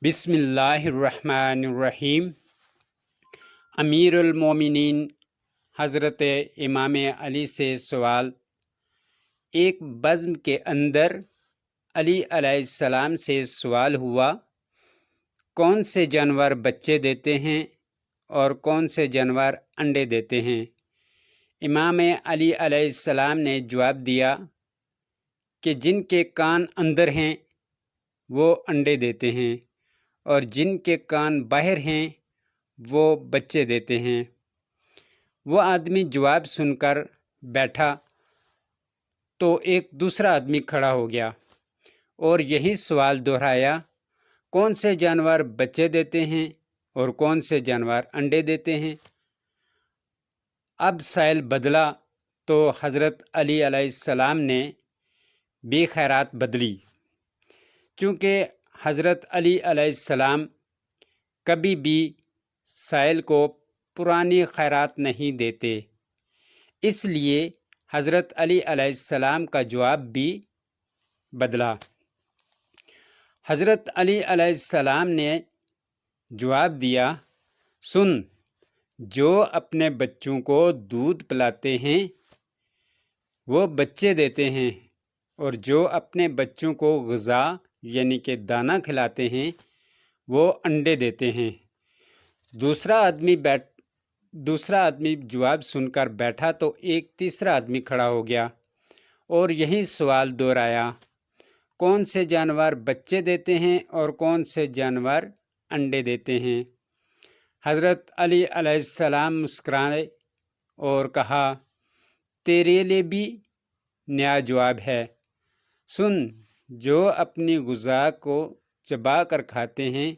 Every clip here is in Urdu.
بسم اللہ الرحمن الرحیم۔ امیر المومنین حضرت امام علی سے سوال۔ ایک بزم کے اندر علی علیہ السلام سے سوال ہوا، کون سے جانور بچے دیتے ہیں اور کون سے جانور انڈے دیتے ہیں؟ امام علی علیہ السلام نے جواب دیا کہ جن کے کان اندر ہیں وہ انڈے دیتے ہیں اور جن کے کان باہر ہیں وہ بچے دیتے ہیں۔ وہ آدمی جواب سن کر بیٹھا تو ایک دوسرا آدمی کھڑا ہو گیا اور یہی سوال دہرایا، کون سے جانور بچے دیتے ہیں اور کون سے جانور انڈے دیتے ہیں؟ اب سائل بدلا تو حضرت علی علیہ السلام نے بے خیرات بدلی، چونکہ حضرت علی علیہ السلام کبھی بھی سائل کو پرانی خیرات نہیں دیتے، اس لیے حضرت علی علیہ السلام کا جواب بھی بدلا۔ حضرت علی علیہ السلام نے جواب دیا، سن، جو اپنے بچوں کو دودھ پلاتے ہیں وہ بچے دیتے ہیں اور جو اپنے بچوں کو غذا یعنی کہ دانہ کھلاتے ہیں وہ انڈے دیتے ہیں۔ دوسرا آدمی جواب سن کر بیٹھا تو ایک تیسرا آدمی کھڑا ہو گیا اور یہی سوال دہرایا، کون سے جانور بچے دیتے ہیں اور کون سے جانور انڈے دیتے ہیں؟ حضرت علی علیہ السلام مسکرائے اور کہا، تیرے لیے بھی نیا جواب ہے، سن، جو اپنی غذا کو چبا کر کھاتے ہیں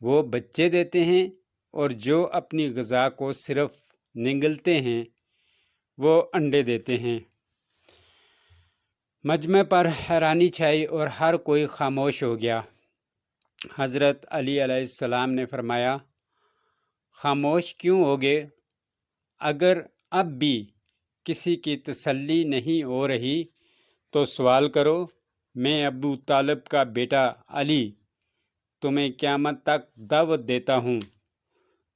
وہ بچے دیتے ہیں اور جو اپنی غذا کو صرف نگلتے ہیں وہ انڈے دیتے ہیں۔ مجمع پر حیرانی چھائی اور ہر کوئی خاموش ہو گیا۔ حضرت علی علیہ السلام نے فرمایا، خاموش کیوں ہوگے؟ اگر اب بھی کسی کی تسلی نہیں ہو رہی تو سوال کرو، میں ابو طالب کا بیٹا علی تمہیں قیامت تک دعوت دیتا ہوں،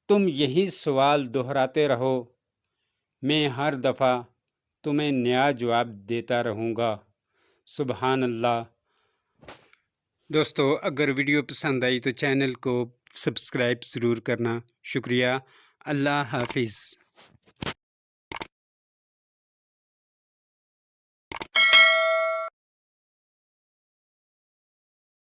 تم یہی سوال دہراتے رہو، میں ہر دفعہ تمہیں نیا جواب دیتا رہوں گا۔ سبحان اللہ۔ دوستو، اگر ویڈیو پسند آئی تو چینل کو سبسکرائب ضرور کرنا۔ شکریہ۔ اللہ حافظ۔